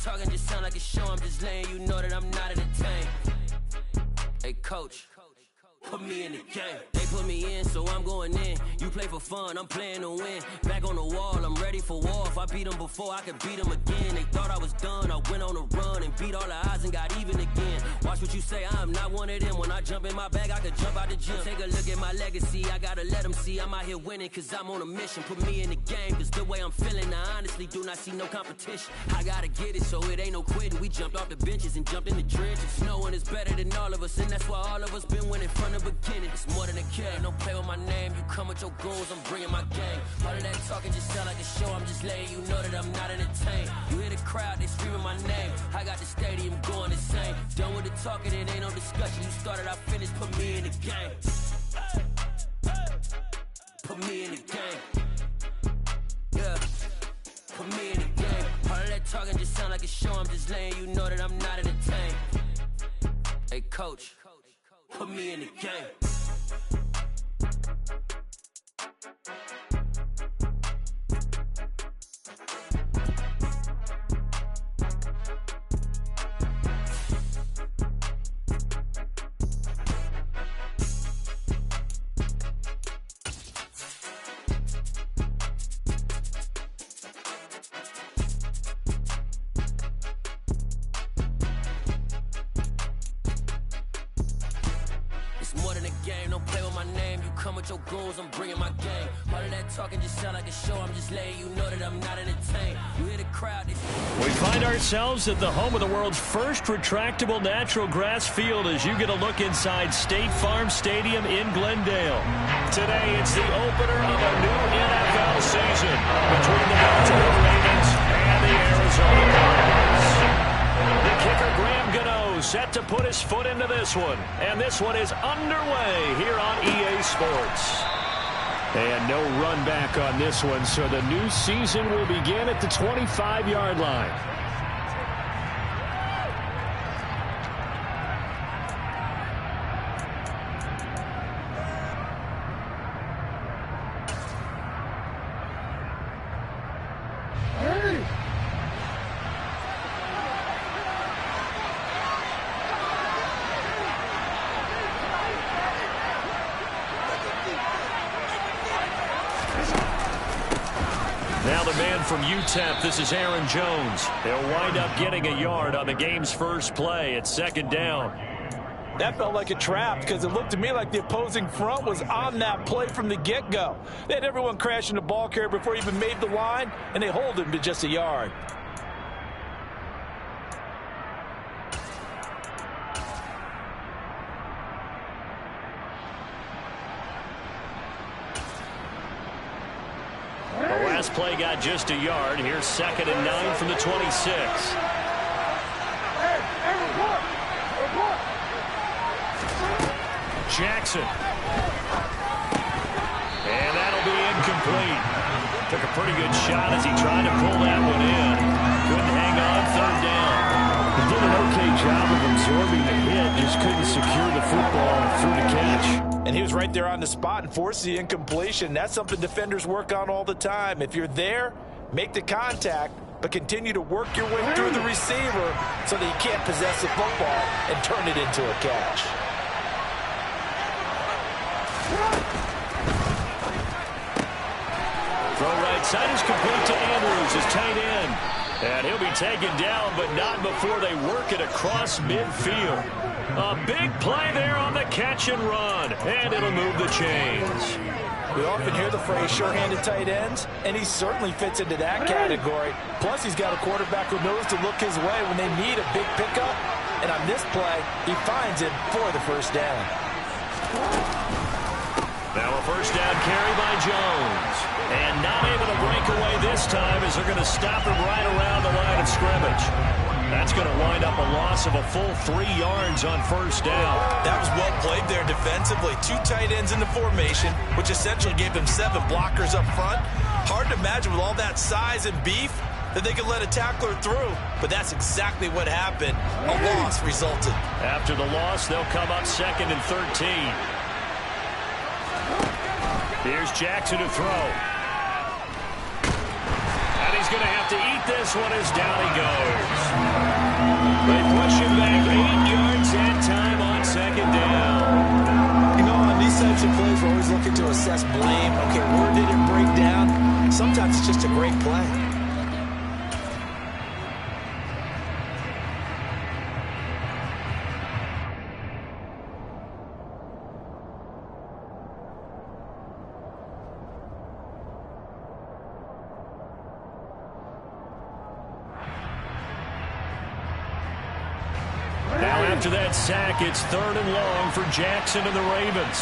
talking just sound like a show. I'm just letting you know that I'm not entertained. Hey, coach, put me in the game. They put me in, so I'm going in. You play for fun, I'm playing to win. Back on the wall, I'm ready for war. If I beat them before, I could beat them again. They thought I was done, I went on a run and beat all the odds and got even again. Watch what you say, I'm not one of them. When I jump in my bag, I could jump out the gym. Take a look at my legacy, I gotta let them see I'm out here winning, cause I'm on a mission. Put me in the game, cause the way I'm feeling, I honestly do not see no competition. I gotta get it, so it ain't no quitting. We jumped off the benches and jumped in the trenches. No one is better than all of us, and that's why all of us been winning from the beginning. It's more than a game, don't play with my name. You come with your goons, I'm bringing my gang. All of that talking just sound like a show. I'm just letting you know that I'm not entertained. You hear the crowd, they screaming my name. I got the stadium going insane. Done with the talking, it ain't no discussion. You started, I finished, put me in the game. Put me in the game. Yeah, put me in the game. All of that talking just sound like a show. I'm just letting you know that I'm not entertained. Hey, coach, put me in the game. More than a game, don't play with my name. You come with your goons, I'm bringing my gang. All of that talking just sound like a show. I'm just letting you know that I'm not entertained. You hear the crowd. We find ourselves at the home of the world's first retractable natural grass field as you get a look inside State Farm Stadium in Glendale. Today, it's the opener of a new NFL season between the Baltimore Ravens and the Arizona Cardinals. The kicker, Graham Gano, set to put his foot into this one. And this one is underway here on EA Sports. And no run back on this one, so the new season will begin at the 25-yard line. Now the man from UTEP, this is Aaron Jones. He'll wind up getting a yard on the game's first play at second down. That felt like a trap because it looked to me like the opposing front was on that play from the get-go. They had everyone crashing the ball carrier before he even made the line, and they hold him to just a yard. Play got just a yard. Here's 2nd and 9 from the 26. Jackson. And that'll be incomplete. Took a pretty good shot as he tried to pull that one in. Couldn't hang on, 3rd down. He did an okay job of absorbing the hit, just couldn't secure the football through the catch. And he was right there on the spot and forced the incompletion. That's something defenders work on all the time. If you're there, make the contact, but continue to work your way through the receiver so that you can't possess the football and turn it into a catch. Throw right side is complete to Andrews, his tight end. And he'll be taken down, but not before they work it across midfield. A big play there on the catch and run, and it'll move the chains. We often hear the phrase sure-handed tight ends, and he certainly fits into that category. Plus, he's got a quarterback who knows to look his way when they need a big pickup. And on this play, he finds it for the first down. Now a first down carry by Jones. And not able to break away this time as they're going to stop him right around the line of scrimmage. That's going to wind up a loss of a full 3 yards on first down. That was well played there defensively. 2 tight ends in the formation, which essentially gave them 7 blockers up front. Hard to imagine with all that size and beef that they could let a tackler through. But that's exactly what happened. A loss resulted. After the loss, they'll come up 2nd and 13. Here's Jackson to throw. And he's going to have to eat complete this one as down he goes. They push him back 8 yards that time on second down. You know, on these types of plays, we're always looking to assess blame. Okay, where did it break down? Sometimes it's just a great play. Now after that sack, it's 3rd and long for Jackson and the Ravens.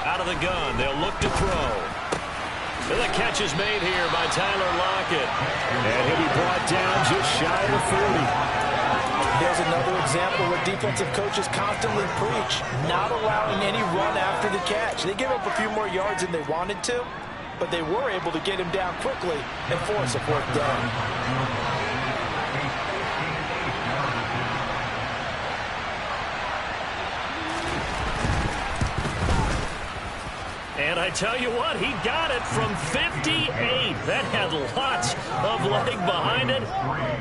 Out of the gun, they'll look to throw. And the catch is made here by Tyler Lockett. And he'll be brought down just shy of the 40. There's another example where defensive coaches constantly preach, not allowing any run after the catch. They give up a few more yards than they wanted to, but they were able to get him down quickly and force a 4th down. And I tell you what, he got it from 58. That had lots of leg behind it.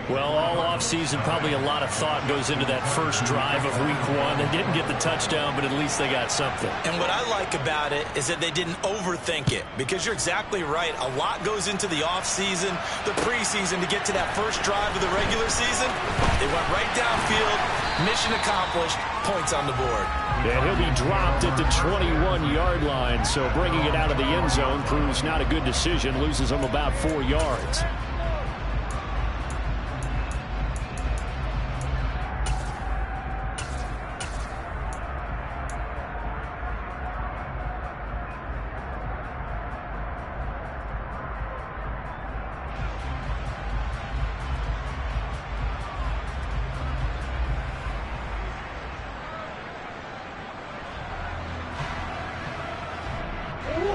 Well, all offseason, probably a lot of thought goes into that first drive of week 1. They didn't get the touchdown, but at least they got something. And what I like about it is that they didn't overthink it, because you're exactly right. A lot goes into the offseason, the preseason, to get to that first drive of the regular season. They went right downfield, mission accomplished, points on the board. And he'll be dropped at the 21-yard line, so bringing it out of the end zone proves not a good decision, loses him about 4 yards.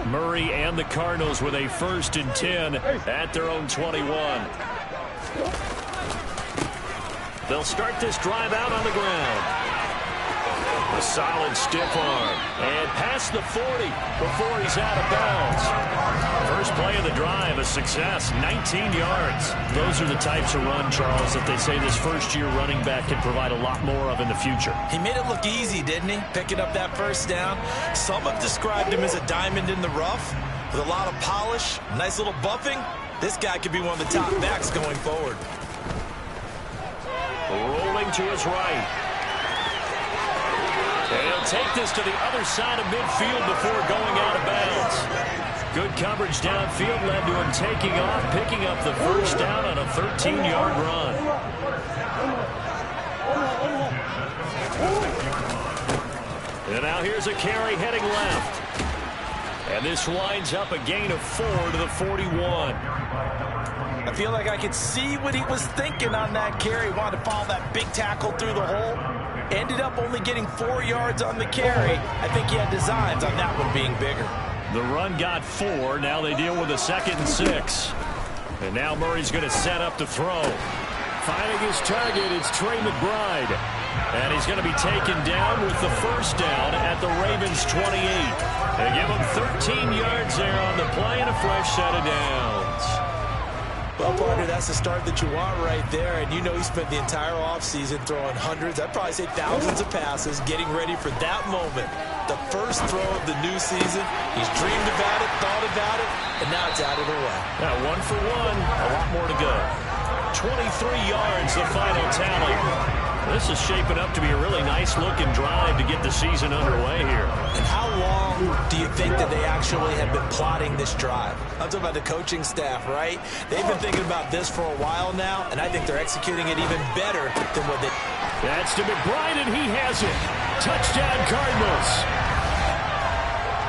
Murray and the Cardinals with a 1st and 10 at their own 21. They'll start this drive out on the ground. A solid stiff arm. And past the 40 before he's out of bounds. First play of the drive, a success, 19 yards. Those are the types of run, Charles, that they say this first-year running back can provide a lot more of in the future. He made it look easy, didn't he? Picking up that 1st down. Some have described him as a diamond in the rough with a lot of polish, nice little buffing. This guy could be one of the top backs going forward. Rolling to his right. And he'll take this to the other side of midfield before going out of bounds. Good coverage downfield led to him taking off, picking up the 1st down on a 13-yard run. And now here's a carry heading left. And this winds up a gain of 4 to the 41. I feel like I could see what he was thinking on that carry. Wanted to follow that big tackle through the hole. Ended up only getting 4 yards on the carry. I think he had designs on that one being bigger. The run got 4. Now they deal with a 2nd and 6. And now Murray's going to set up to throw. Finding his target, it's Trey McBride. And he's going to be taken down with the 1st down at the Ravens' 28. They give him 13 yards there on the play and a fresh set of downs. Well, partner, that's the start that you want right there. And you know he spent the entire offseason throwing hundreds, I'd probably say thousands of passes, getting ready for that moment. The first throw of the new season. He's dreamed about it, thought about it, and now it's out of the way. Now 1 for 1, a lot more to go. 23 yards, the final tally. This is shaping up to be a really nice-looking drive to get the season underway here. And how long do you think that they actually have been plotting this drive? I'm talking about the coaching staff, right? They've been thinking about this for a while now, and I think they're executing it even better than what they... That's to McBride, and he has it. Touchdown, Cardinals.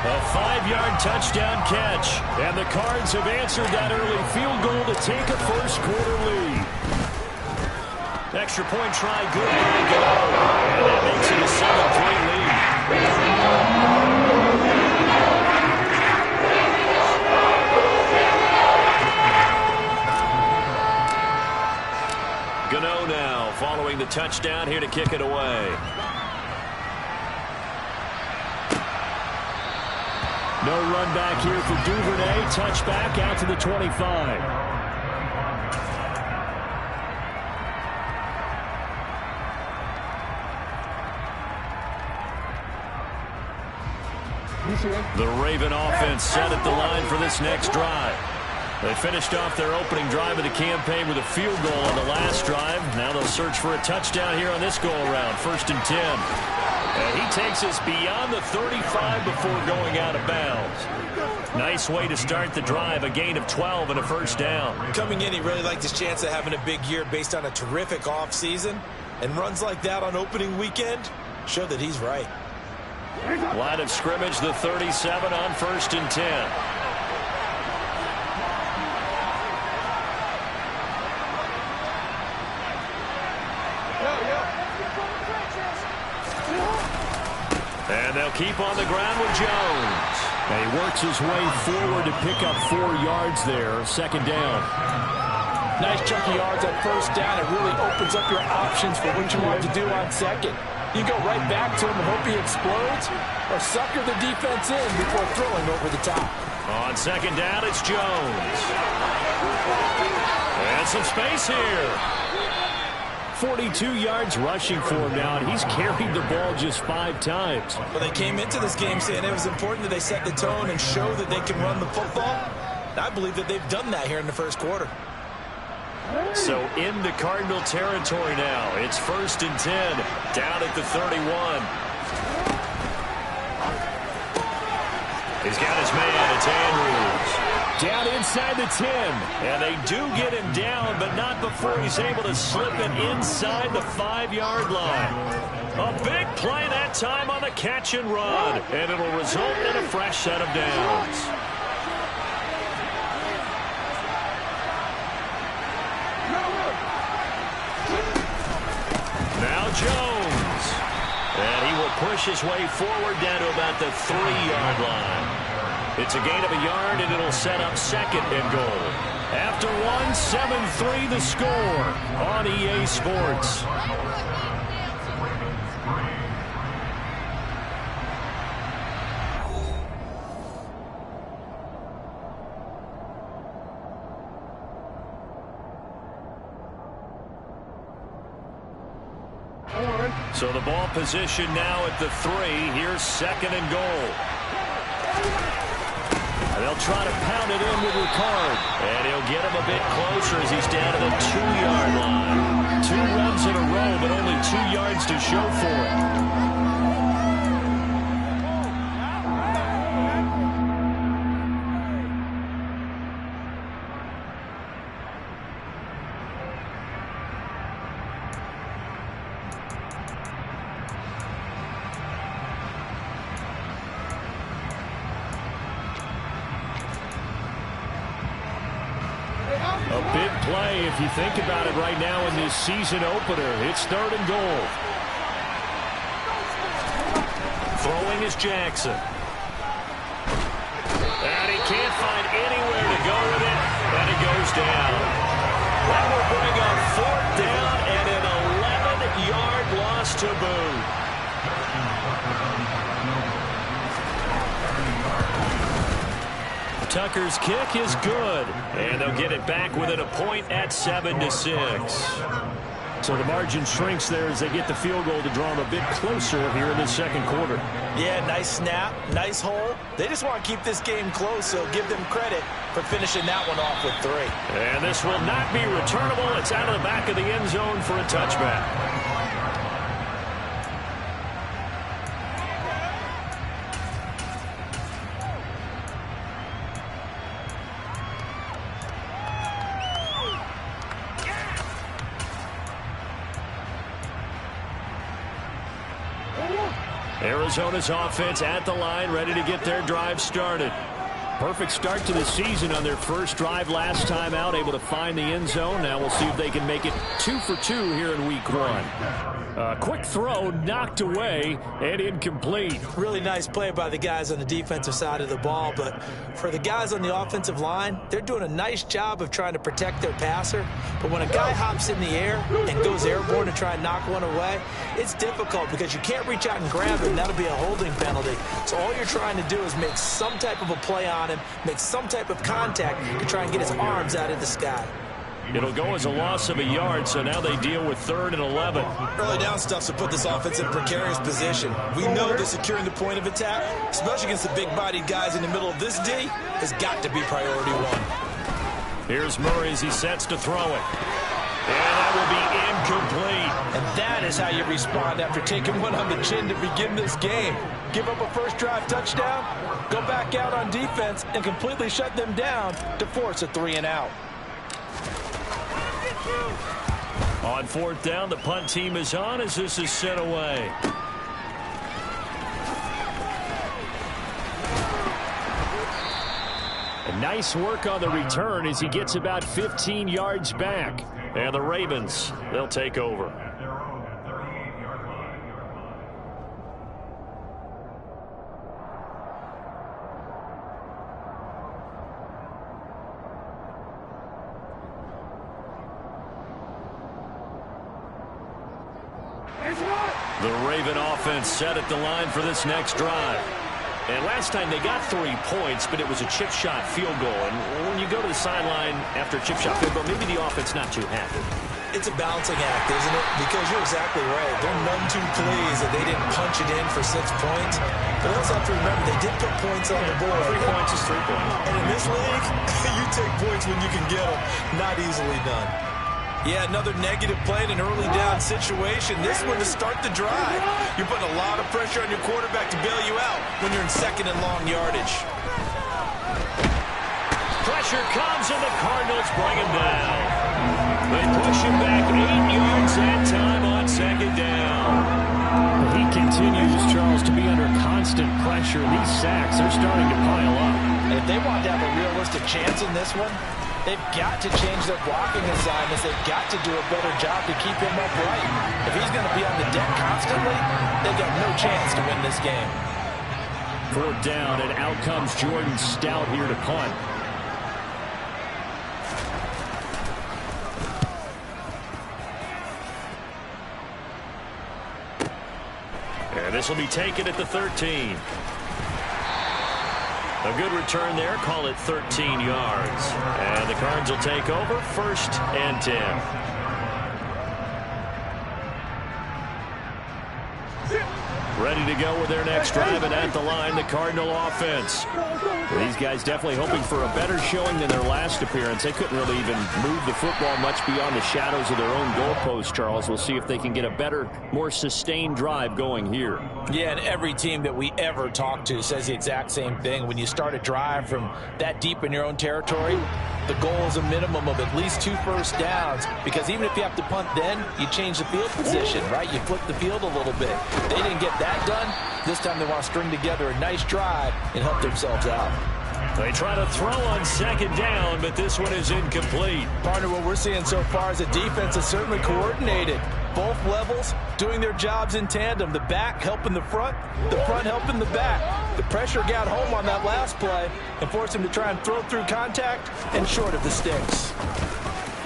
A 5-yard touchdown catch. And the Cards have answered that early field goal to take a first-quarter lead. Extra point try, good, way to go. And that makes it a 7-3 lead. Gano now following the touchdown here to kick it away. No run back here for Duvernay. Touchback out to the 25. The Raven offense set at the line for this next drive. They finished off their opening drive of the campaign with a field goal on the last drive. Now they'll search for a touchdown here on this go-around. 1st and 10. And he takes us beyond the 35 before going out of bounds. Nice way to start the drive. A gain of 12 and a first down. Coming in, he really liked his chance of having a big year based on a terrific offseason. And runs like that on opening weekend show that he's right. Line of scrimmage, the 37 on 1st and 10. And they'll keep on the ground with Jones. And he works his way forward to pick up 4 yards there. 2nd down. Nice chunky yards on 1st down. It really opens up your options for what you want to do on 2nd. You go right back to him and hope he explodes, or sucker the defense in before throwing over the top. On 2nd down, it's Jones. And some space here. 42 yards rushing for him now, and he's carried the ball just 5 times. Well, they came into this game saying it was important that they set the tone and show that they can run the football. And I believe that they've done that here in the 1st quarter. So into Cardinal territory now. It's 1st and 10, down at the 31. He's got his man. It's Andrews. Down inside the 10. And they do get him down, but not before he's able to slip it inside the 5-yard line. A big play that time on the catch and run. And it'll result in a fresh set of downs. Now Jones. And he will push his way forward down to about the 3-yard line. It's a gain of a yard, and it'll set up 2nd and goal. After 1, 7-3 the score on EA Sports. So the ball position now at the 3. Here's 2nd and goal. And they'll try to pound it in with Ricard. And he'll get him a bit closer as he's down to the 2-yard line. 2 runs in a row, but only 2 yards to show for it. A big play if you think about it right now in this season opener. It's 3rd and goal. Throwing is Jackson. And he can't find anywhere to go with it. And it goes down. That will bring up 4th down and an 11-yard loss to boot. Tucker's kick is good, and they'll get it back within a point at 7-6. So the margin shrinks there as they get the field goal to draw them a bit closer here in the 2nd quarter. Yeah, nice snap, nice hole. They just want to keep this game close, so give them credit for finishing that one off with 3. And this will not be returnable. It's out of the back of the end zone for a touchback. Arizona's offense at the line, ready to get their drive started. perfect start to the season on their first drive last time out, able to find the end zone. Now we'll see if they can make it 2 for 2 here in week 1. Quick throw, knocked away, and incomplete. Really nice play by the guys on the defensive side of the ball, but for the guys on the offensive line, they're doing a nice job of trying to protect their passer. But when a guy hops in the air and goes airborne to try and knock one away, it's difficult because you can't reach out and grab him. That'll be a holding penalty. So all you're trying to do is make some type of a play on him, make some type of contact to try and get his arms out of the sky. It'll go as a loss of a yard, so now they deal with 3rd and 11. Early down stuff to put this offense in a precarious position. We know that securing the point of attack, especially against the big-bodied guys in the middle of this D, has got to be priority 1. Here's Murray as he sets to throw it. And that will be incomplete. And that is how you respond after taking one on the chin to begin this game. Give up a first drive touchdown, go back out on defense, and completely shut them down to force a 3 and out. On 4th down, the punt team is on as this is sent away. A nice work on the return as he gets about 15 yards back. And the Ravens, they'll take over. The Raven offense set at the line for this next drive. And last time they got 3 points, but it was a chip shot field goal. And when you go to the sideline after a chip shot field goal, maybe the offense not too happy. It's a balancing act, isn't it? Because you're exactly right. They're none too pleased that they didn't punch it in for 6 points. But also have to remember, they did put points on the board. 3 points is 3 points. And in this league, you take points when you can get them. Not easily done. Yeah, another negative play in an early down situation. This one to start the drive. You're putting a lot of pressure on your quarterback to bail you out when you're in 2nd and long yardage. Pressure comes and the Cardinals bring him down. They push him back 8 yards that time on 2nd down. He continues, Charles, to be under constant pressure. These sacks are starting to pile up. And if they want to have a realistic chance in this one, they've got to change their blocking assignments. They've got to do a better job to keep him upright. If he's going to be on the deck constantly, they've got no chance to win this game. 4th down, and out comes Jordan Stout here to punt. And this will be taken at the 13. A good return there. Call it 13 yards. And the Cards will take over 1st and 10. Ready to go with their next drive, and at the line, the Cardinal offense. These guys definitely hoping for a better showing than their last appearance. They couldn't really even move the football much beyond the shadows of their own goalpost, Charles. We'll see if they can get a better, more sustained drive going here. Yeah, and every team that we ever talk to says the exact same thing. When you start a drive from that deep in your own territory, the goal is a minimum of at least 2 first downs, because even if you have to punt then, you change the field position, right? You flip the field a little bit. They didn't get that done. This time they want to string together a nice drive and help themselves out. They try to throw on 2nd down, but this one is incomplete. Partner, what we're seeing so far is the defense is certainly coordinated. Both levels doing their jobs in tandem. The back helping the front helping the back. The pressure got home on that last play and forced him to try and throw through contact and short of the sticks.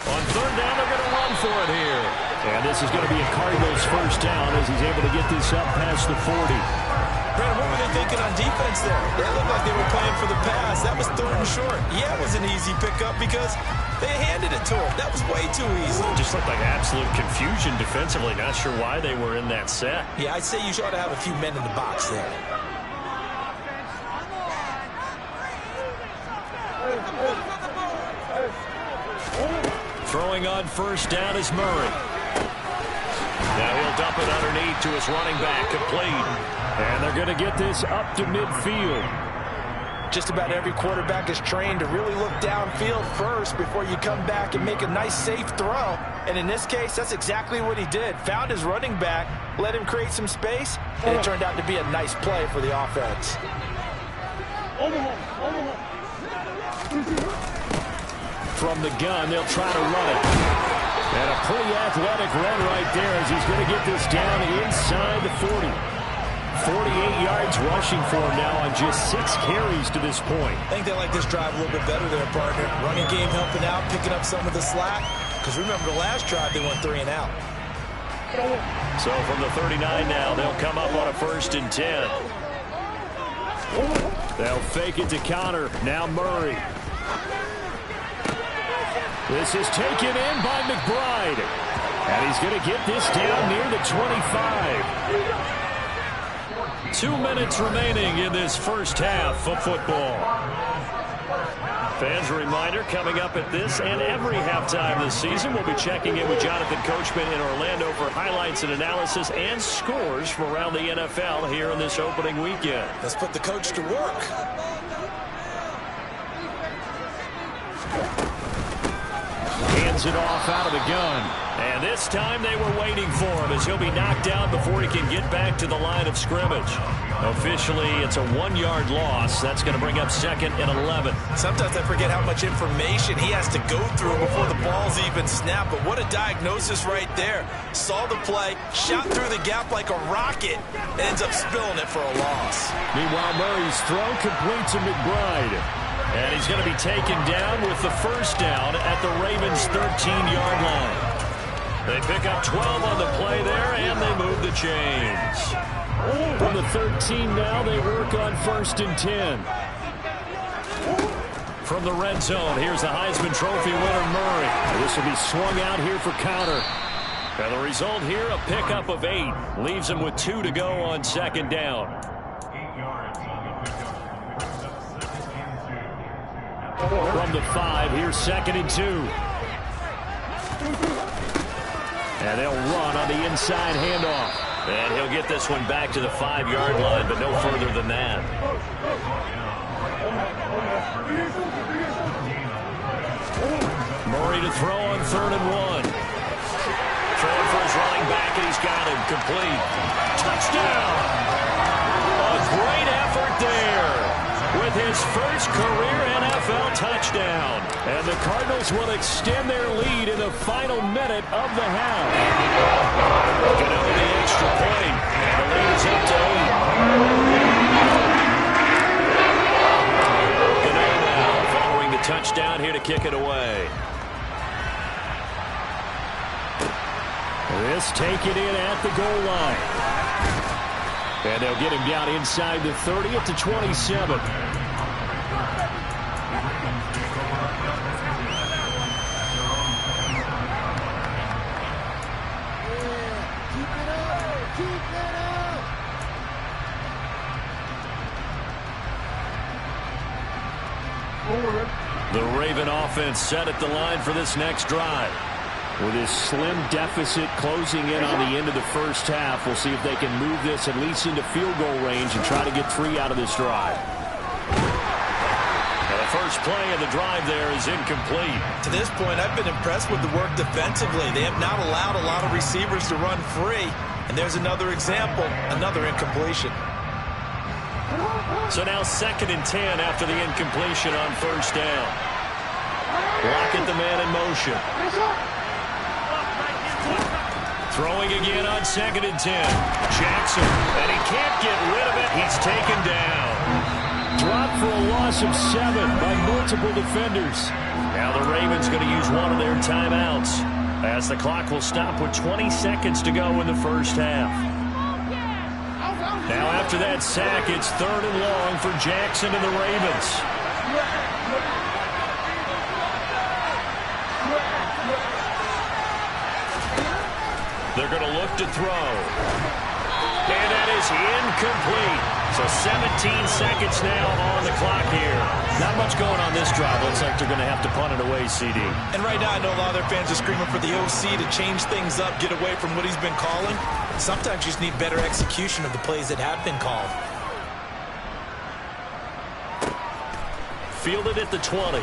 On 3rd down, they're going to run for it here. And this is going to be a Cardinals 1st down as he's able to get this up past the 40. Brandon, what were they thinking on defense there? They looked like they were playing for the pass. That was 3rd and short. Yeah, it was an easy pickup because they handed it to him. That was way too easy. Just looked like absolute confusion defensively. Not sure why they were in that set. Yeah, I'd say you ought to have a few men in the box there. Throwing on 1st down is Murray. Now he'll dump it underneath to his running back, complete. And they're going to get this up to midfield. Just about every quarterback is trained to really look downfield first before you come back and make a nice, safe throw. And in this case, that's exactly what he did. Found his running back, let him create some space, and it turned out to be a nice play for the offense. from the gun. They'll try to run it. And a pretty athletic run right there as he's going to get this down inside the 40. 48 yards rushing for him now on just 6 carries to this point. I think they like this drive a little bit better there, partner. Running game helping out, picking up some of the slack. Because remember, the last drive they went 3 and out. So from the 39 now, they'll come up on a 1st and 10. They'll fake it to counter. Now Murray. This is taken in by McBride. And he's going to get this down near the 25. 2 minutes remaining in this first half of football. Fans, a reminder, coming up at this and every halftime this season, we'll be checking in with Jonathan Coachman in Orlando for highlights and analysis and scores from around the NFL here in this opening weekend. Let's put the coach to work. Hands it off out of the gun. And this time they were waiting for him as he'll be knocked down before he can get back to the line of scrimmage. Officially, it's a 1-yard loss. That's going to bring up 2nd and 11. Sometimes I forget how much information he has to go through before the ball's even snapped. But what a diagnosis right there. Saw the play, shot through the gap like a rocket, ends up spilling it for a loss. Meanwhile, Murray's throw complete to McBride. And he's going to be taken down with the first down at the Ravens' 13-yard line. They pick up 12 on the play there, and they move the chains. From the 13 now, they work on 1st and 10. From the red zone, here's the Heisman Trophy winner, Murray. This will be swung out here for counter. And the result here, a pickup of 8. Leaves him with 2 to go on 2nd down. From the 5, here's 2nd and 2. And they'll run on the inside handoff. And he'll get this one back to the 5-yard line, but no further than that. Murray to throw on 3rd and 1. Throwing for his running back, and he's got him complete. Touchdown! A great effort there with his first career NFL touchdown. And the Cardinals will extend their lead in the final minute of the half. Gano the extra point, and the lead is up to 8. Gano now following the touchdown here to kick it away. This taken in at the goal line. And they'll get him down inside the 30 at the 27. The Raven offense set at the line for this next drive. With his slim deficit closing in on the end of the first half, we'll see if they can move this at least into field goal range and try to get 3 out of this drive. And the first play of the drive there is incomplete. To this point, I've been impressed with the work defensively. They have not allowed a lot of receivers to run free. And there's another example, another incompletion. So now 2nd and 10 after the incompletion on 1st down. Lockett the man in motion. Throwing again on 2nd and 10. Jackson, and he can't get rid of it. He's taken down. Dropped for a loss of 7 by multiple defenders. Now the Ravens going to use one of their timeouts as the clock will stop with 20 seconds to go in the first half. Now after that sack, it's 3rd and long for Jackson and the Ravens. They're going to look to throw. And that is incomplete. So 17 seconds now on the clock here. Not much going on this drive. Looks like they're going to have to punt it away, CD. And right now I know a lot of their fans are screaming for the OC to change things up, get away from what he's been calling. Sometimes you just need better execution of the plays that have been called. Fielded at the 20.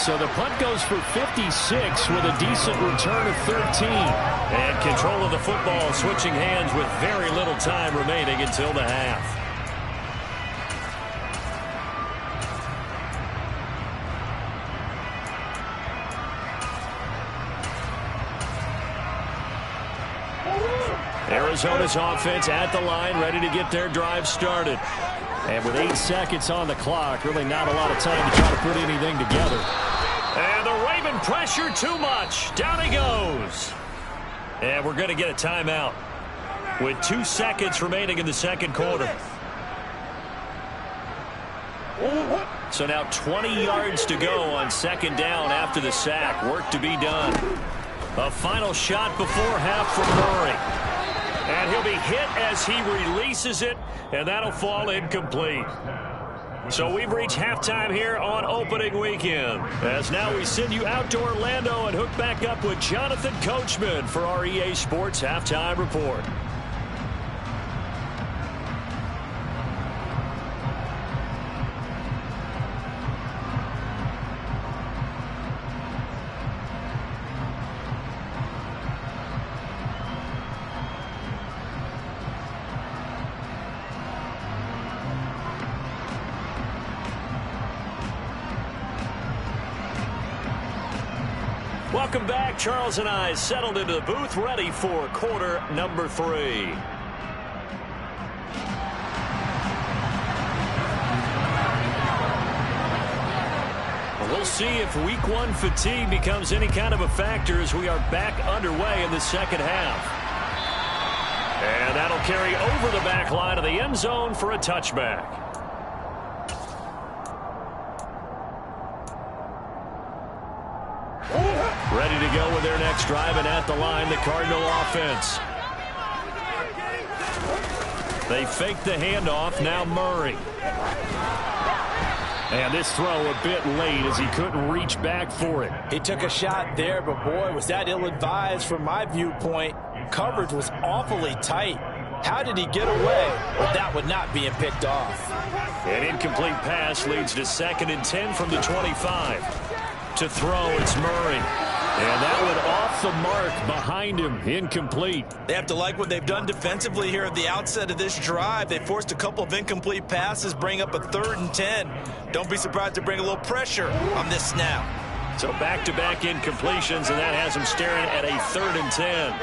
So the punt goes for 56 with a decent return of 13. And control of the football switching hands with very little time remaining until the half. Arizona's offense at the line, ready to get their drive started. And with 8 seconds on the clock, really not a lot of time to try to put anything together. And the Raven pressure too much. Down he goes. And we're going to get a timeout with 2 seconds remaining in the second quarter. So now 20 yards to go on second down after the sack. Work to be done. A final shot before half from Murray. And he'll be hit as he releases it, and that'll fall incomplete. So we've reached halftime here on opening weekend. As now we send you out to Orlando and hook back up with Jonathan Coachman for our EA Sports Halftime Report. Welcome back. Charles and I settled into the booth, ready for quarter number 3. We'll see if week 1 fatigue becomes any kind of a factor as we are back underway in the second half. And that'll carry over the back line of the end zone for a touchback. Ready to go with their next drive, and at the line, the Cardinal offense. They fake the handoff, now Murray. And this throw a bit late as he couldn't reach back for it. He took a shot there, but boy, was that ill-advised from my viewpoint. Coverage was awfully tight. How did he get away with that one not being picked off? An incomplete pass leads to 2nd and 10 from the 25. To throw, it's Murray. And that one off the mark behind him, incomplete. They have to like what they've done defensively here at the outset of this drive. They forced a couple of incomplete passes, bring up a 3rd and 10. Don't be surprised to bring a little pressure on this snap. So back-to-back incompletions, and that has them staring at a 3rd and 10.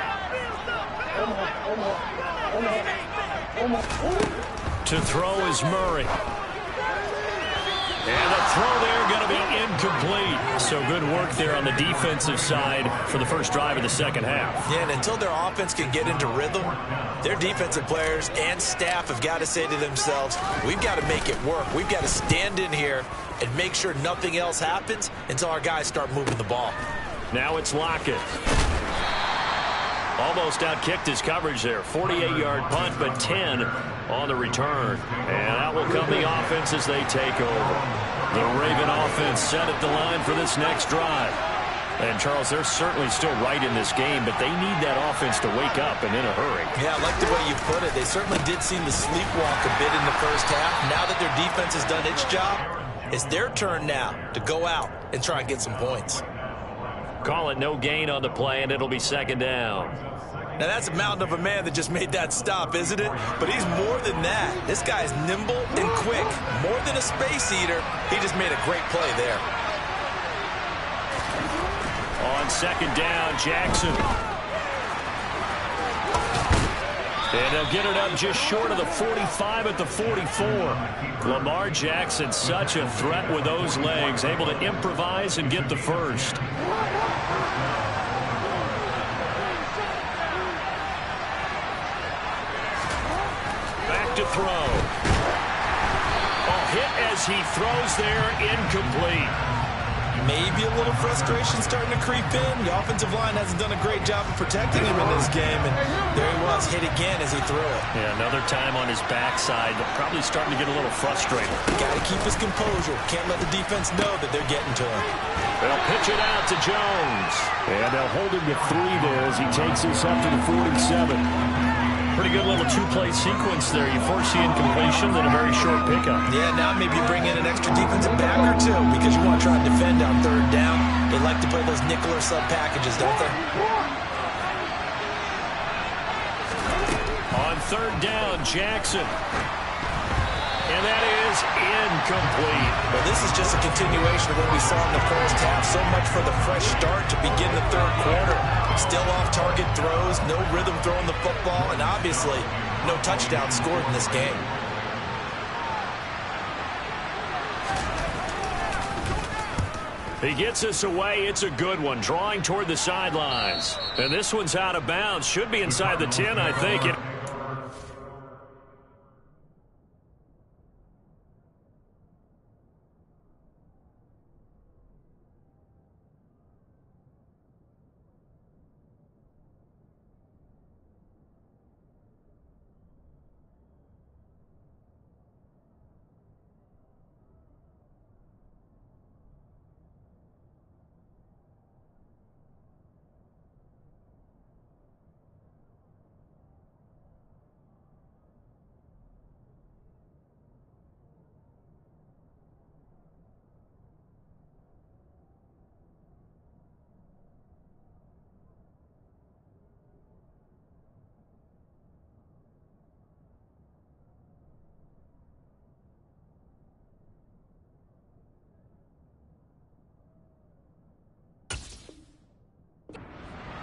To throw is Murray. And the throw there going to be incomplete. So good work there on the defensive side for the first drive of the second half. Yeah, and until their offense can get into rhythm, their defensive players and staff have got to say to themselves, we've got to make it work. We've got to stand in here and make sure nothing else happens until our guys start moving the ball. Now it's Lockett. Almost outkicked his coverage there. 48-yard punt, but 10 on the return. And that will come the offense as they take over. The Raven offense set at the line for this next drive. And, Charles, they're certainly still right in this game, but they need that offense to wake up and in a hurry. Yeah, I like the way you put it. They certainly did seem to sleepwalk a bit in the first half. Now that their defense has done its job, it's their turn now to go out and try and get some points. Call it no gain on the play, and it'll be 2nd down. Now, that's a mountain of a man that just made that stop, isn't it? But he's more than that. This guy is nimble and quick. More than a space eater, he just made a great play there. On 2nd down, Jackson. And they'll get it up just short of the 45 at the 44. Lamar Jackson, such a threat with those legs, able to improvise and get the first. To throw. A hit as he throws there, incomplete. Maybe a little frustration starting to creep in. The offensive line hasn't done a great job of protecting him in this game, and there he was, hit again as he threw it. Yeah, another time on his backside, probably starting to get a little frustrated. Got to keep his composure. Can't let the defense know that they're getting to him. They'll pitch it out to Jones. And they'll hold him to 3 there as he takes this up to the 47. Pretty good little 2-play sequence there. You force the incompletion, then a very short pickup. Yeah, now maybe you bring in an extra defensive back or 2 because you want to try and defend on 3rd down. They like to play those nickel or sub packages, don't they? On 3rd down, Jackson. And that is incomplete. Well, this is just a continuation of what we saw in the first half. So much for the fresh start to begin the 3rd quarter. Still off-target throws, no rhythm throwing the football, and obviously no touchdown scored in this game. He gets us away. It's a good one, drawing toward the sidelines. And this one's out of bounds. Should be inside the 10, I think.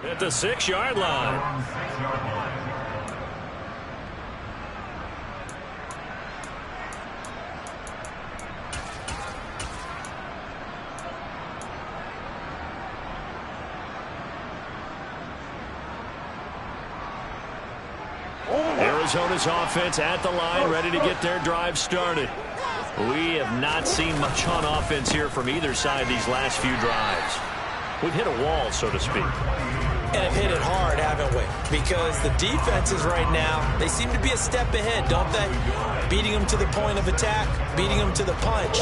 At the 6-yard line. Arizona's offense at the line, ready to get their drive started. We have not seen much on offense here from either side these last few drives. We've hit a wall, so to speak. And have hit it hard, haven't we? Because the defenses right now, they seem to be a step ahead, don't they? Beating them to the point of attack, beating them to the punch.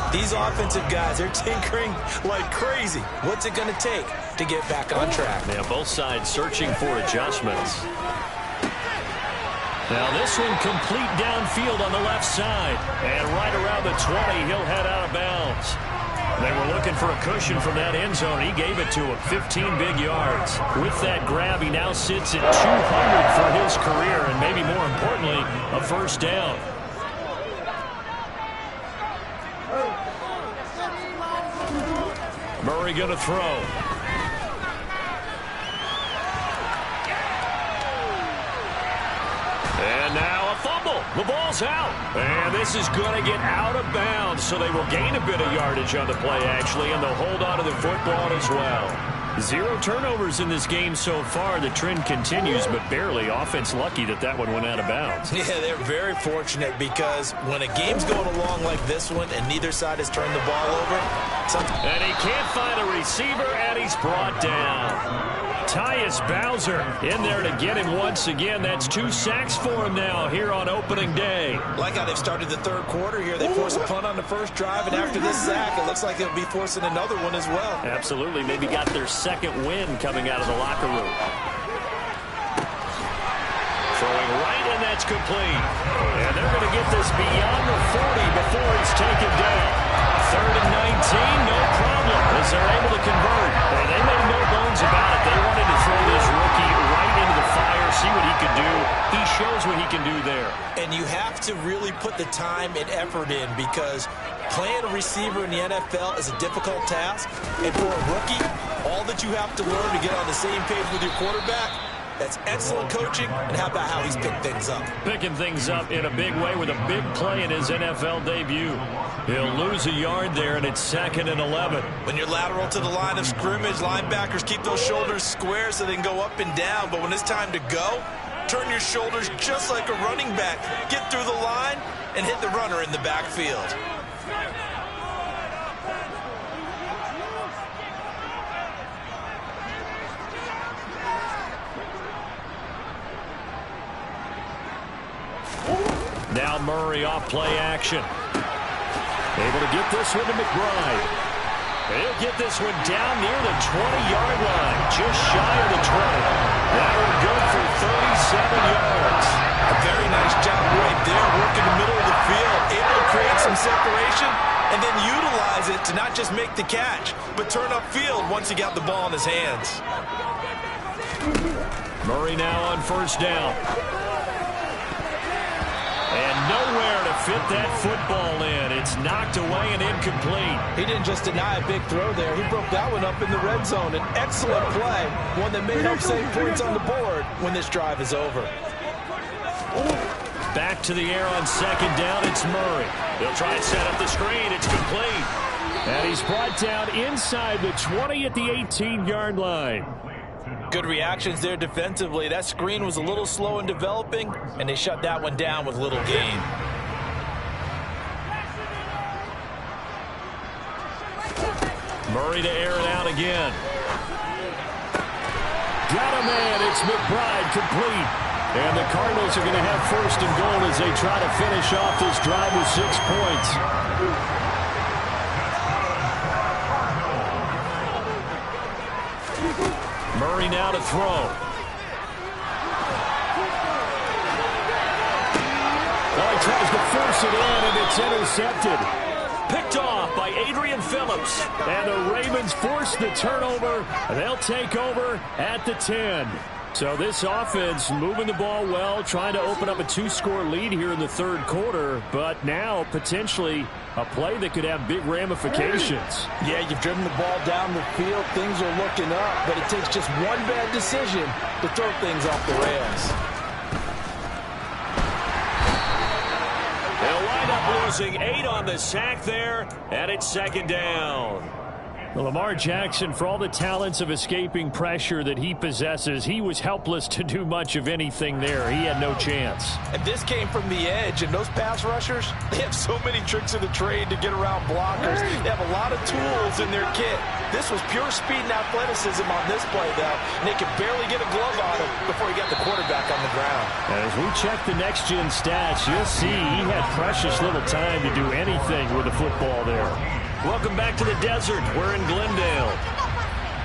These offensive guys, they're tinkering like crazy. What's it going to take to get back on track? Yeah, both sides searching for adjustments. Now this one complete downfield on the left side. And right around the 20, he'll head out of bounds. They were looking for a cushion from that end zone. He gave it to him, 15 big yards. With that grab, he now sits at 200 for his career, and maybe more importantly, a first down. Murray going to throw. And now a fumble. The ball's out. And this is going to get out of bounds, so they will gain a bit of yardage on the play, actually, and they'll hold on to the football as well. 0 turnovers in this game so far. The trend continues, but barely. Offense lucky that one went out of bounds. Yeah, they're very fortunate because when a game's going along like this one and neither side has turned the ball over. And he can't find a receiver, and he's brought down. Tyus Bowser in there to get him once again. That's 2 sacks for him now here on opening day. Like how they've started the third quarter here. They force a punt on the first drive, and after this sack, it looks like they'll be forcing another one as well. Absolutely. Maybe got their second win coming out of the locker room. Throwing right, and that's complete. And they're going to get this beyond the 40 before he's taken down. 3rd and 19, no problem, as they're able to convert. And they made no bones about it. They wanted to throw this rookie right into the fire, see what he could do. He shows what he can do there. And you have to really put the time and effort in because playing a receiver in the NFL is a difficult task. And for a rookie, all that you have to learn to get on the same page with your quarterback, that's excellent coaching. And how about how he's picked things up? Picking things up in a big way with a big play in his NFL debut. He'll lose a yard there, and it's 2nd and 11. When you're lateral to the line of scrimmage, linebackers keep those shoulders square so they can go up and down. But when it's time to go, turn your shoulders just like a running back. Get through the line and hit the runner in the backfield. Now Murray off play action. Able to get this one to McBride. He'll get this one down near the 20-yard line, just shy of the 20. That will go for 37 yards. A very nice job right there, working the middle of the field, able to create some separation, and then utilize it to not just make the catch, but turn upfield once he got the ball in his hands. Murray now on first down. And nowhere to fit that football in. It's knocked away and incomplete. He didn't just deny a big throw there. He broke that one up in the red zone. An excellent play, one that may help save points on the board when this drive is over. Back to the air on second down. It's Murray. They'll try and set up the screen. It's complete. And he's brought down inside the 20 at the 18-yard line. Good reactions there defensively. That screen was a little slow in developing, and they shut that one down with little gain. Murray to air it out again. Got a man. It's McBride complete. And the Cardinals are going to have first and goal as they try to finish off this drive with 6 points. Murray now to throw. Well, he tries to force it in, and it's intercepted. Picked off by Adrian Phillips. And the Ravens force the turnover. They'll take over at the 10. So this offense moving the ball well, trying to open up a 2-score lead here in the third quarter, but now potentially a play that could have big ramifications. Yeah, you've driven the ball down the field. Things are looking up, but it takes just one bad decision to throw things off the rails. They'll wind up losing 8 on the sack there, and it's second down. Well, Lamar Jackson, for all the talents of escaping pressure that he possesses, he was helpless to do much of anything there. He had no chance. And this came from the edge, and those pass rushers, they have so many tricks of the trade to get around blockers. They have a lot of tools in their kit. This was pure speed and athleticism on this play, though, and they could barely get a glove on him before he got the quarterback on the ground. And as we check the next-gen stats, you'll see he had precious little time to do anything with the football there. Welcome back to the desert. We're in Glendale.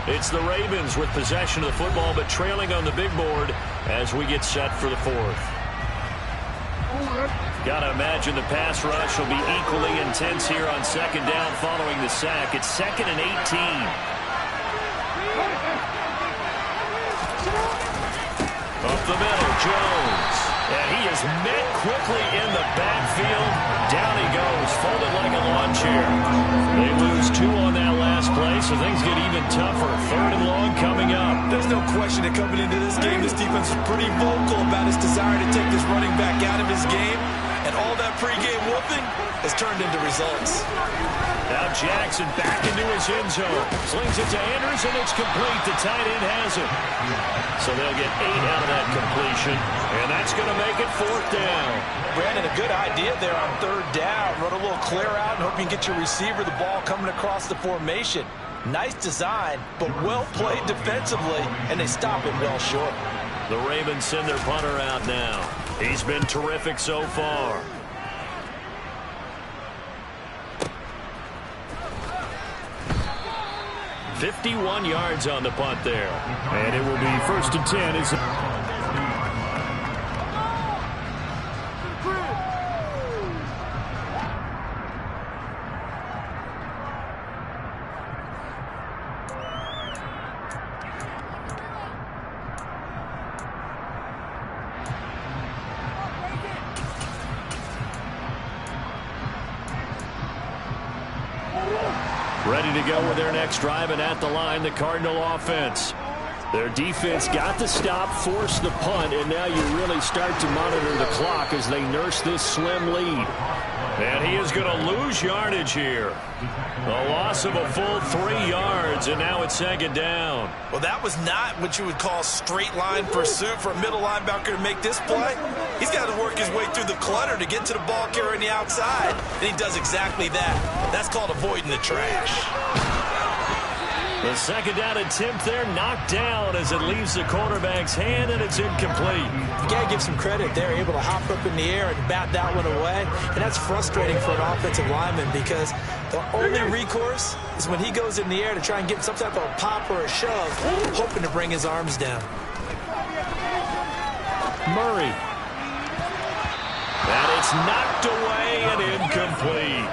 It's the Ravens with possession of the football, but trailing on the big board as we get set for the fourth. Got to imagine the pass rush will be equally intense here on second down following the sack. It's 2nd and 18. Up the middle, Jones. And he is met quickly in the backfield. Down he goes, folded like a lawn chair. They lose 2 on that last play, so things get even tougher. 3rd and long coming up. There's no question that coming into this game, this defense was pretty vocal about his desire to take this running back out of his game. And all that pregame whooping has turned into results. Now Jackson back into his end zone. Slings it to Andrews, and it's complete. The tight end has it. So they'll get 8 out of that completion, and that's going to make it 4th down. Brandon, a good idea there on 3rd down. Run a little clear out and hope you can get your receiver the ball coming across the formation. Nice design, but well played defensively, and they stop it well short. The Ravens send their punter out now. He's been terrific so far. .51 yards on the punt there. And it will be 1st and 10. Is ready to go with their next drive, and at the line, the Cardinal offense. Their defense got the stop, forced the punt, and now you really start to monitor the clock as they nurse this slim lead. And he is going to lose yardage here. A loss of a full 3 yards, and now it's 2nd down. Well, that was not what you would call straight line pursuit for a middle linebacker to make this play. He's got to work his way through the clutter to get to the ball carrier on the outside, and he does exactly that. That's called avoiding the trash. The 2nd down attempt there knocked down as it leaves the quarterback's hand, and it's incomplete. You got to give some credit. They're able to hop up in the air and bat that one away, and that's frustrating for an offensive lineman because the only recourse is when he goes in the air to try and get some type of a pop or a shove, hoping to bring his arms down. Murray. And it's knocked away and incomplete.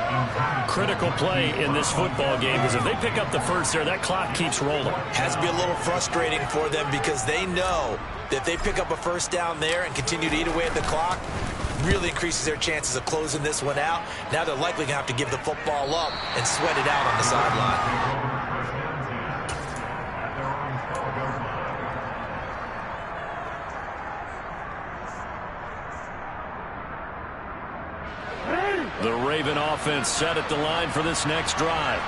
Critical play in this football game because if they pick up the first there, that clock keeps rolling. Has to be a little frustrating for them because they know that if they pick up a first down there and continue to eat away at the clock, really increases their chances of closing this one out. Now they're likely going to have to give the football up and sweat it out on the sideline. The Raven offense set at the line for this next drive.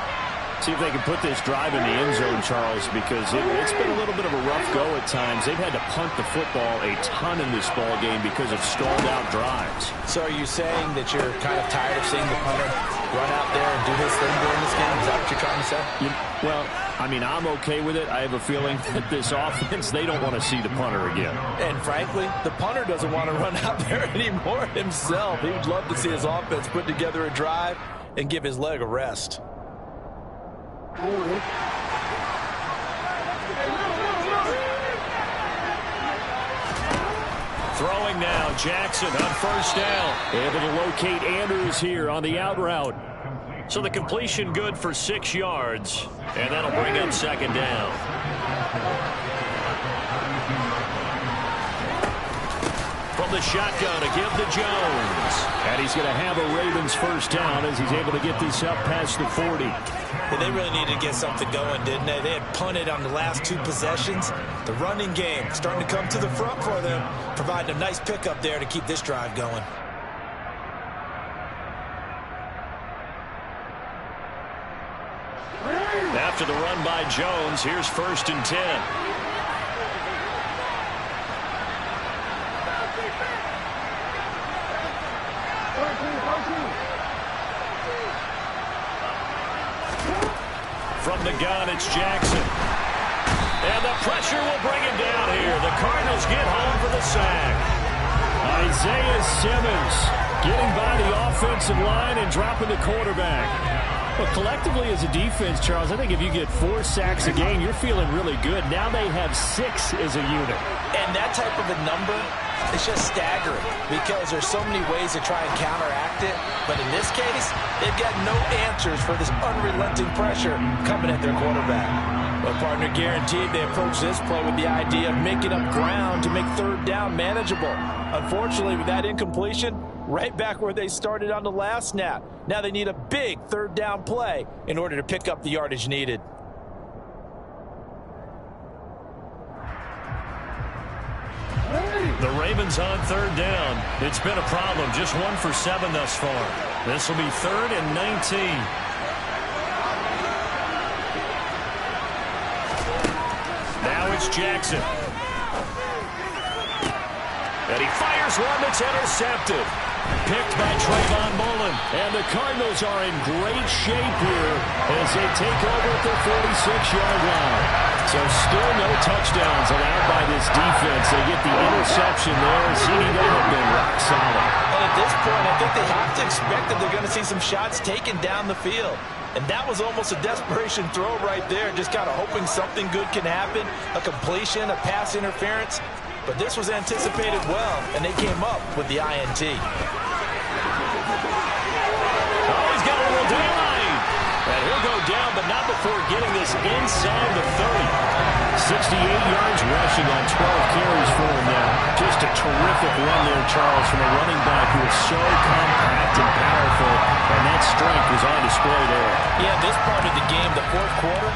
See if they can put this drive in the end zone, Charles, because it's been a little bit of a rough go at times. They've had to punt the football a ton in this ball game because of stalled out drives. So are you saying that you're kind of tired of seeing the punter run out there and do his thing during this game? Is that what you're trying to say? Well, I mean, I'm okay with it. I have a feeling that this offense, they don't want to see the punter again. And frankly, the punter doesn't want to run out there anymore himself. He would love to see his offense put together a drive and give his leg a rest. Throwing now, Jackson on first down. Able to locate Andrews here on the out route. So the completion good for 6 yards, and that'll bring up second down. From the shotgun to give to Jones. And he's going to have a Ravens first down as he's able to get this up past the 40. Yeah, they really needed to get something going, didn't they? They had punted on the last 2 possessions. The running game starting to come to the front for them, providing a nice pickup there to keep this drive going. After the run by Jones, here's 1st and 10. From the gun, it's Jackson. And the pressure will bring him down here. The Cardinals get home for the sack. Isaiah Simmons getting by the offensive line and dropping the quarterback. Well, collectively as a defense, Charles, I think if you get 4 sacks a game, you're feeling really good. Now they have 6 as a unit. And that type of a number is just staggering because there's so many ways to try and counteract it. But in this case, they've got no answers for this unrelenting pressure coming at their quarterback. Well, partner, guaranteed they approach this play with the idea of making up ground to make 3rd down manageable. Unfortunately, with that incompletion, right back where they started on the last snap. Now they need a big 3rd down play in order to pick up the yardage needed. The Ravens on 3rd down. It's been a problem. Just 1 for 7 thus far. This will be 3rd and 19. Now it's Jackson. And he fires one that's intercepted. Picked by Trayvon Mullen. And the Cardinals are in great shape here as they take over at the 46-yard line. So still no touchdowns allowed by this defense. They get the interception there. CD have been rock solid. And at this point, I think they have to expect that they're going to see some shots taken down the field. And that was almost a desperation throw right there. Just kind of hoping something good can happen. A completion, a pass interference. But this was anticipated well, and they came up with the INT. Oh, he's got a little daylight. And he'll go down, but not before getting this inside the 30. 68 yards rushing on 12 carries for him now. Just a terrific run there, Charles, from a running back who is so compact and powerful, and that strength was on display there. Yeah, this part of the game, the 4th quarter,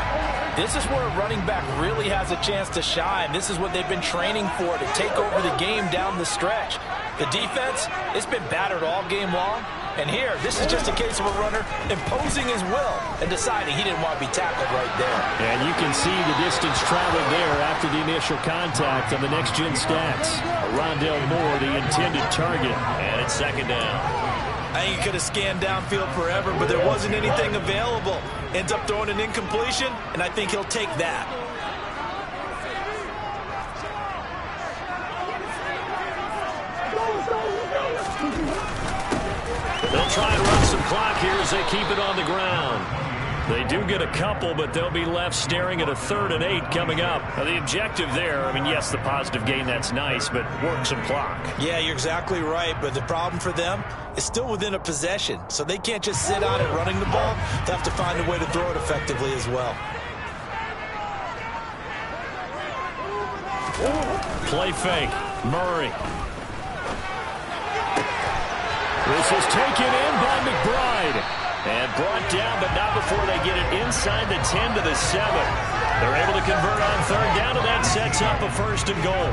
this is where a running back really has a chance to shine. This is what they've been training for, to take over the game down the stretch. The defense, it's been battered all game long. And here, this is just a case of a runner imposing his will and deciding he didn't want to be tackled right there. And you can see the distance traveled there after the initial contact on the next-gen stats. Rondell Moore, the intended target, and it's 2nd down. I think he could have scanned downfield forever, but there wasn't anything available. Ends up throwing an incompletion, and I think he'll take that. They'll try and run some clock here as they keep it on the ground. They do get a couple, but they'll be left staring at a 3rd and 8 coming up. Now, the objective there, I mean, yes, the positive gain, that's nice, but work some clock. Yeah, you're exactly right, but the problem for them is still within a possession, so they can't just sit on it running the ball. They have to find a way to throw it effectively as well. Play fake. Murray. This is taken in by McBride. And brought down, but not before they get it inside the 10 to the 7. They're able to convert on third down, and that sets up a 1st and goal.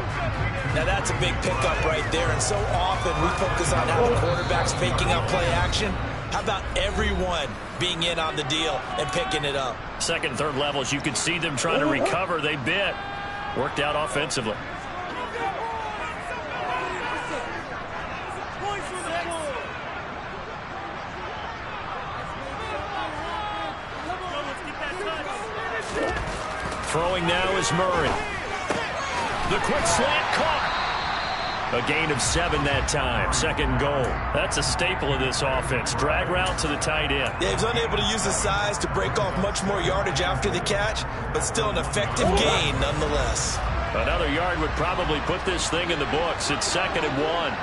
Now that's a big pickup right there, and so often we focus on how the quarterback's faking out play action. How about everyone being in on the deal and picking it up? Second and third levels, you could see them trying to recover. They bit. Worked out offensively. Throwing now is Murray. The quick slant caught. A gain of 7 that time. 2nd goal. That's a staple of this offense. Drag route to the tight end. Yeah, he's unable to use his size to break off much more yardage after the catch, but still an effective gain nonetheless. Another yard would probably put this thing in the books. It's 2nd and 1.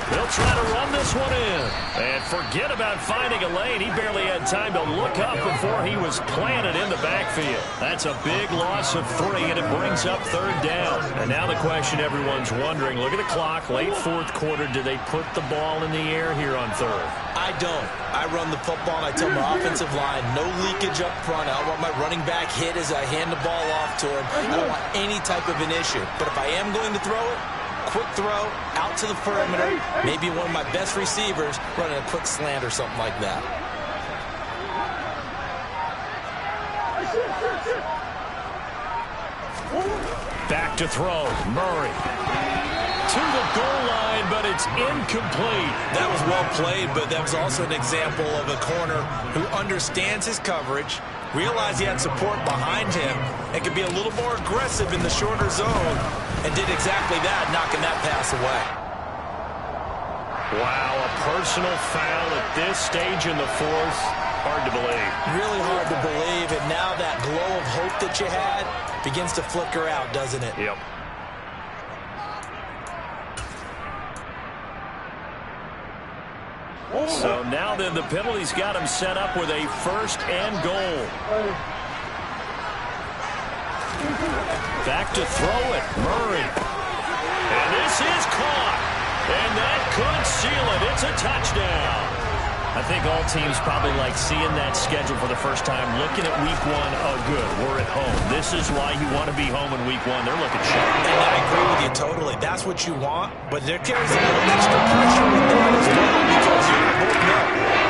They'll try to run this one in. And forget about finding a lane. He barely had time to look up before he was planted in the backfield. That's a big loss of 3, and it brings up 3rd down. And now the question everyone's wondering, look at the clock, late 4th quarter. Do they put the ball in the air here on 3rd? I don't. I run the football, and I tell my offensive line, no leakage up front. I don't want my running back hit as I hand the ball off to him. I don't want any type of an issue. But if I am going to throw it, quick throw, out to the perimeter, maybe one of my best receivers running a quick slant or something like that. Back to throw, Murray. To the goal line, but it's incomplete. That was well played, but that was also an example of a corner who understands his coverage, realized he had support behind him, and could be a little more aggressive in the shorter zone, and did exactly that, knocking that pass away. Wow, a personal foul at this stage in the 4th. Hard to believe. Really hard to believe, and now that glow of hope that you had begins to flicker out, doesn't it? Yep. So now then the penalty's got him set up with a 1st and goal. Back to throw it, Murray. And this is caught. And that could seal it. It's a touchdown. I think all teams probably like seeing that schedule for the first time, looking at week 1. Oh, good, we're at home. This is why you want to be home in week 1. They're looking sharp. And I agree with you totally. That's what you want, but there carries a little extra pressure with that as well, because you both know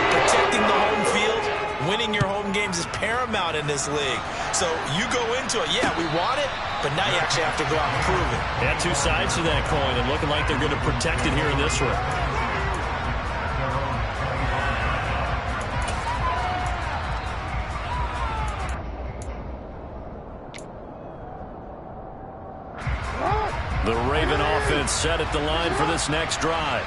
protecting the home field, winning your home games is paramount in this league. So you go into it, yeah, we want it, but now you actually have to go out and prove it. Yeah, 2 sides to that coin, and looking like they're going to protect it here in this one. The Raven offense set at the line for this next drive.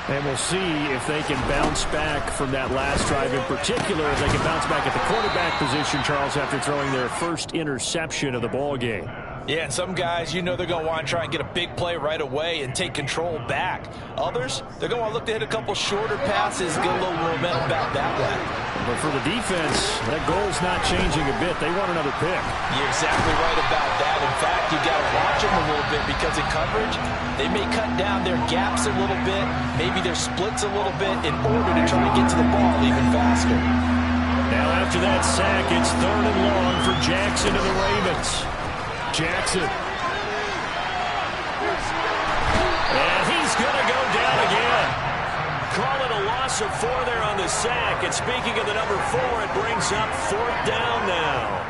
And we'll see if they can bounce back from that last drive in particular, if they can bounce back at the quarterback position, Charles, after throwing their first interception of the ball game. Yeah, and some guys, you know they're going to want to try and get a big play right away and take control back. Others, they're going to look to hit a couple shorter passes, get a little momentum back that way. But for the defense, that goal's not changing a bit. They want another pick. You're exactly right about that. In fact, you got to watch them a little bit because in coverage, they may cut down their gaps a little bit, maybe their splits a little bit in order to try to get to the ball even faster. Now after that sack, it's 3rd and long for Jackson and the Ravens. Jackson. And he's going to go down again. Call it a loss of 4 there on the sack. And speaking of the number 4, it brings up 4th down now.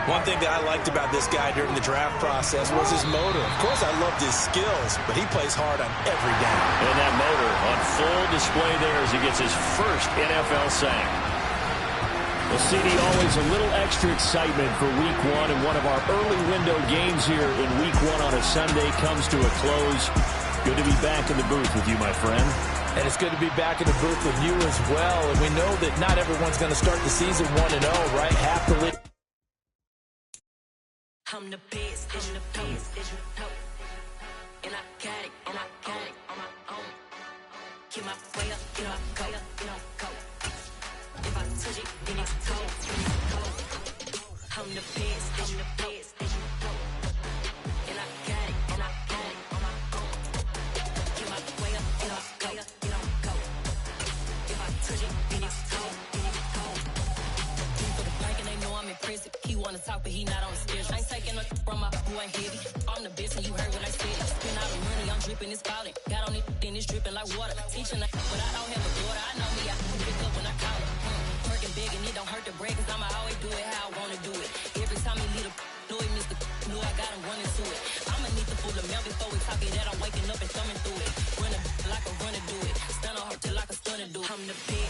One thing that I liked about this guy during the draft process was his motor. Of course, I loved his skills, but he plays hard on every down. And that motor on full display there as he gets his first NFL sack. Well, CD, always a little extra excitement for week 1, and one of our early window games here in week 1 on a Sunday comes to a close. Good to be back in the booth with you, my friend. And it's good to be back in the booth with you as well. And we know that not everyone's going to start the season 1-0, right? Half the league. I'm the best, and the best, you know. And I got it, on my own. Get my way up, get up, go, go. If I touch it, then it's cold. I'm the best, you know. And I got it, on my own. Get my way going heavy. I'm the best and you heard what I said. Spend all the money, I'm dripping, it's falling. Got on it, then it's dripping like water. Teaching like, but I don't have a daughter. I know me, I can pick up when I call her. Working big and it don't hurt to break, cause I'ma always do it how I wanna do it. Every time he lead a know it, Mr. Knew I got him running to it. I'ma need the full amount before we talk it that I'm waking up and thumbing through it. Run a like a runner do it. Stun on her till like a stunner do it. I'm the best.